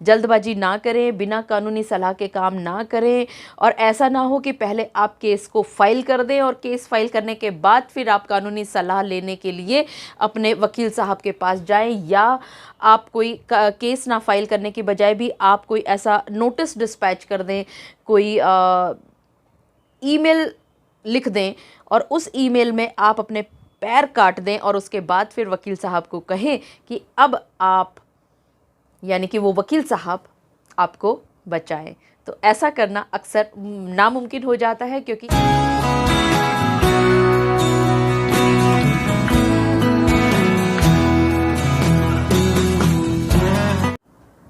जल्दबाजी ना करें, बिना कानूनी सलाह के काम ना करें, और ऐसा ना हो कि पहले आप केस को फाइल कर दें और केस फाइल करने के बाद फिर आप कानूनी सलाह लेने के लिए अपने वकील साहब के पास जाएं, या आप कोई केस ना फाइल करने की बजाय भी आप कोई ऐसा नोटिस डिस्पैच कर दें, कोई ईमेल लिख दें और उस ईमेल में आप अपने पैर काट दें और उसके बाद फिर वकील साहब को कहें कि अब आप, यानी कि वो वकील साहब आपको बचाएं। तो ऐसा करना अक्सर नामुमकिन हो जाता है, क्योंकि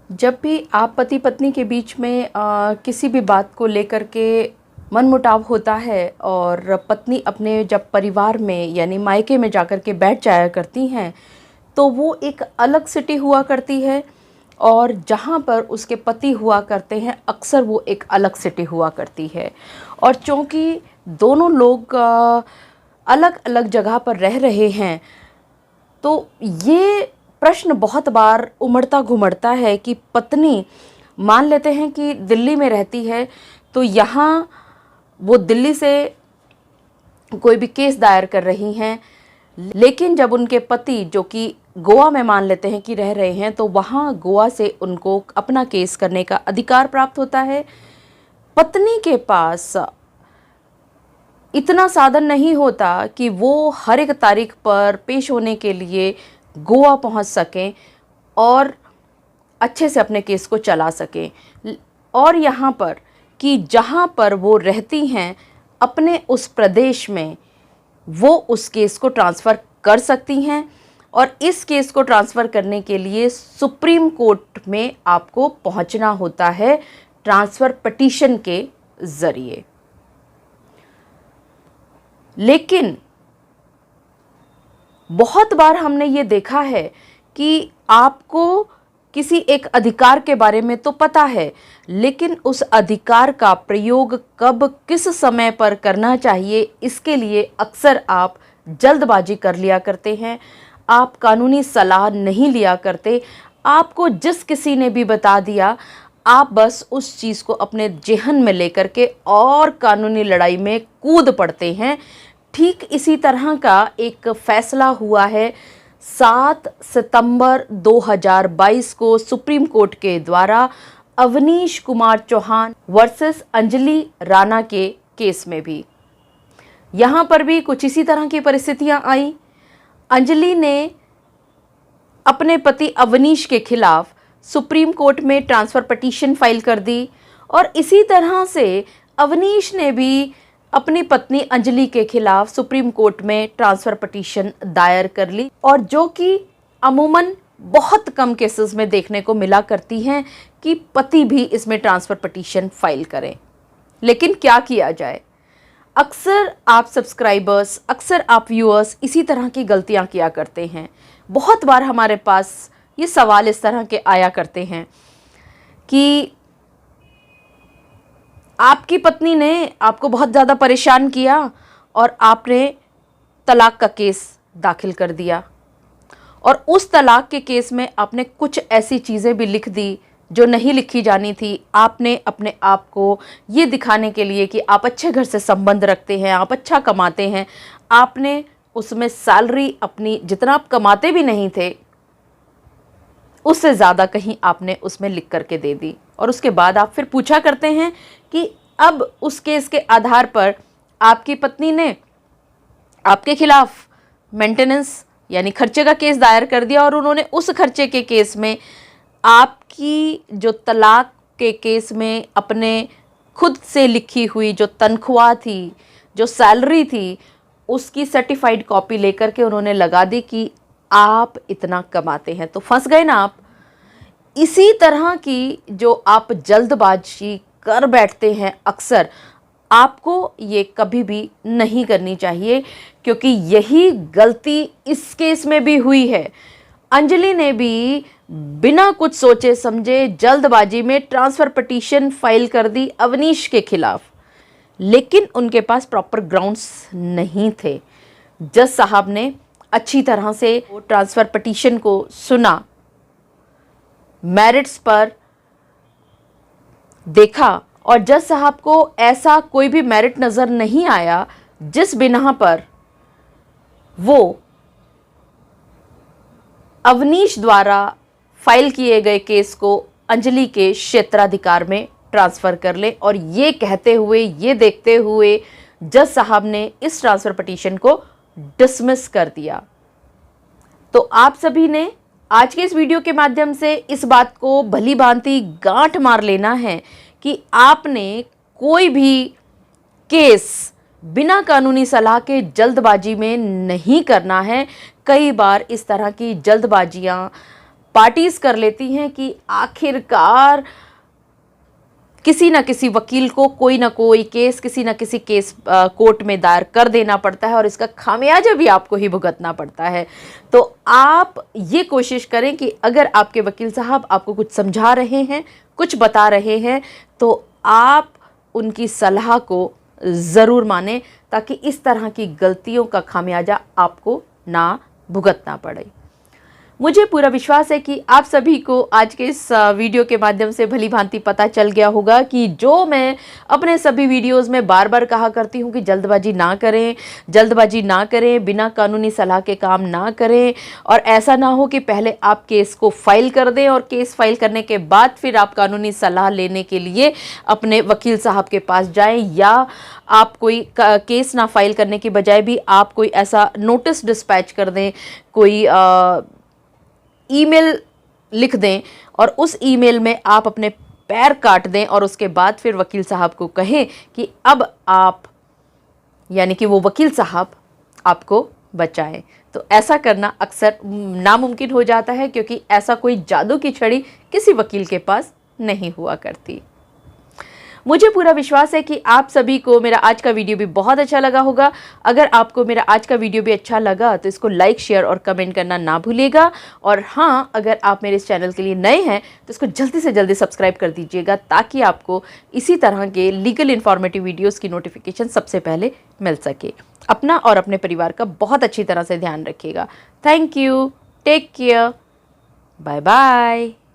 जब भी आप पति पत्नी के बीच में किसी भी बात को लेकर के मनमुटाव होता है और पत्नी अपने जब परिवार में यानी मायके में जाकर के बैठ जाया करती हैं, तो वो एक अलग सिटी हुआ करती है, और जहाँ पर उसके पति हुआ करते हैं अक्सर वो एक अलग सिटी हुआ करती है। और चूँकि दोनों लोग अलग अलग जगह पर रह रहे हैं, तो ये प्रश्न बहुत बार उमड़ता घुमड़ता है कि पत्नी, मान लेते हैं कि दिल्ली में रहती है, तो यहाँ वो दिल्ली से कोई भी केस दायर कर रही हैं, लेकिन जब उनके पति जो कि गोवा में मान लेते हैं कि रह रहे हैं, तो वहाँ गोवा से उनको अपना केस करने का अधिकार प्राप्त होता है। पत्नी के पास इतना साधन नहीं होता कि वो हर एक तारीख पर पेश होने के लिए गोवा पहुँच सकें और अच्छे से अपने केस को चला सकें। और यहाँ पर कि जहाँ पर वो रहती हैं अपने उस प्रदेश में, वो उस केस को ट्रांसफ़र कर सकती हैं, और इस केस को ट्रांसफ़र करने के लिए सुप्रीम कोर्ट में आपको पहुंचना होता है ट्रांसफ़र पिटीशन के ज़रिए। लेकिन बहुत बार हमने ये देखा है कि आपको किसी एक अधिकार के बारे में तो पता है, लेकिन उस अधिकार का प्रयोग कब किस समय पर करना चाहिए, इसके लिए अक्सर आप जल्दबाजी कर लिया करते हैं, आप कानूनी सलाह नहीं लिया करते। आपको जिस किसी ने भी बता दिया, आप बस उस चीज़ को अपने जेहन में लेकर के और कानूनी लड़ाई में कूद पड़ते हैं। ठीक इसी तरह का एक फैसला हुआ है 7 सितंबर 2022 को सुप्रीम कोर्ट के द्वारा अवनीश कुमार चौहान वर्सेस अंजलि राणा के केस में भी। यहाँ पर भी कुछ इसी तरह की परिस्थितियाँ आई। अंजलि ने अपने पति अवनीश के खिलाफ सुप्रीम कोर्ट में ट्रांसफ़र पिटीशन फाइल कर दी, और इसी तरह से अवनीश ने भी अपनी पत्नी अंजलि के खिलाफ सुप्रीम कोर्ट में ट्रांसफ़र पिटीशन दायर कर ली, और जो कि अमूमन बहुत कम केसेस में देखने को मिला करती हैं कि पति भी इसमें ट्रांसफ़र पिटीशन फाइल करें। लेकिन क्या किया जाए, अक्सर आप सब्सक्राइबर्स, अक्सर आप व्यूअर्स इसी तरह की गलतियां किया करते हैं। बहुत बार हमारे पास ये सवाल इस तरह के आया करते हैं कि आपकी पत्नी ने आपको बहुत ज़्यादा परेशान किया और आपने तलाक का केस दाखिल कर दिया, और उस तलाक के केस में आपने कुछ ऐसी चीज़ें भी लिख दी जो नहीं लिखी जानी थी। आपने अपने आप को ये दिखाने के लिए कि आप अच्छे घर से संबंध रखते हैं, आप अच्छा कमाते हैं, आपने उसमें सैलरी अपनी जितना आप कमाते भी नहीं थे उससे ज़्यादा कहीं आपने उसमें लिख करके दे दी। और उसके बाद आप फिर पूछा करते हैं कि अब उस केस के आधार पर आपकी पत्नी ने आपके खिलाफ मेंटेनेंस यानी खर्चे का केस दायर कर दिया, और उन्होंने उस खर्चे के केस में आपकी जो तलाक के केस में अपने खुद से लिखी हुई जो तनख्वाह थी, जो सैलरी थी, उसकी सर्टिफाइड कॉपी लेकर के उन्होंने लगा दी कि आप इतना कमाते हैं। तो फंस गए ना आप। इसी तरह की जो आप जल्दबाजी कर बैठते हैं, अक्सर आपको ये कभी भी नहीं करनी चाहिए, क्योंकि यही गलती इस केस में भी हुई है। अंजलि ने भी बिना कुछ सोचे समझे जल्दबाजी में ट्रांसफ़र पिटीशन फाइल कर दी अवनीश के खिलाफ, लेकिन उनके पास प्रॉपर ग्राउंड्स नहीं थे। जज साहब ने अच्छी तरह से ट्रांसफ़र पिटीशन को सुना, मेरिट्स पर देखा और जज साहब को ऐसा कोई भी मेरिट नज़र नहीं आया जिस बिना पर वो अवनीश द्वारा फाइल किए गए केस को अंजलि के क्षेत्राधिकार में ट्रांसफ़र कर ले, और ये कहते हुए, ये देखते हुए जज साहब ने इस ट्रांसफ़र पिटीशन को डिसमिस कर दिया। तो आप सभी ने आज के इस वीडियो के माध्यम से इस बात को भली भांति गांठ मार लेना है कि आपने कोई भी केस बिना कानूनी सलाह के जल्दबाजी में नहीं करना है। कई बार इस तरह की जल्दबाजियां पार्टीज कर लेती हैं कि आखिरकार किसी न किसी वकील को कोई ना कोई केस, किसी न किसी केस कोर्ट में दायर कर देना पड़ता है और इसका खामियाजा भी आपको ही भुगतना पड़ता है। तो आप ये कोशिश करें कि अगर आपके वकील साहब आपको कुछ समझा रहे हैं, कुछ बता रहे हैं, तो आप उनकी सलाह को ज़रूर मानें, ताकि इस तरह की गलतियों का खामियाजा आपको ना भुगतना पड़े। मुझे पूरा विश्वास है कि आप सभी को आज के इस वीडियो के माध्यम से भली भांति पता चल गया होगा कि जो मैं अपने सभी वीडियोस में बार बार कहा करती हूँ कि जल्दबाजी ना करें, जल्दबाजी ना करें, बिना कानूनी सलाह के काम ना करें, और ऐसा ना हो कि पहले आप केस को फाइल कर दें और केस फाइल करने के बाद फिर आप कानूनी सलाह लेने के लिए अपने वकील साहब के पास जाएं, या आप कोई केस ना फाइल करने की बजाय भी आप कोई ऐसा नोटिस डिस्पैच कर दें, कोई ईमेल लिख दें और उस ईमेल में आप अपने पैर काट दें और उसके बाद फिर वकील साहब को कहें कि अब आप, यानी कि वो वकील साहब आपको बचाएं। तो ऐसा करना अक्सर नामुमकिन हो जाता है, क्योंकि ऐसा कोई जादू की छड़ी किसी वकील के पास नहीं हुआ करती। मुझे पूरा विश्वास है कि आप सभी को मेरा आज का वीडियो भी बहुत अच्छा लगा होगा। अगर आपको मेरा आज का वीडियो भी अच्छा लगा तो इसको लाइक, शेयर और कमेंट करना ना भूलिएगा। और हाँ, अगर आप मेरे इस चैनल के लिए नए हैं तो इसको जल्दी से जल्दी सब्सक्राइब कर दीजिएगा, ताकि आपको इसी तरह के लीगल इन्फॉर्मेटिव वीडियोज़ की नोटिफिकेशन सबसे पहले मिल सके। अपना और अपने परिवार का बहुत अच्छी तरह से ध्यान रखिएगा। Thank you, take care, bye bye.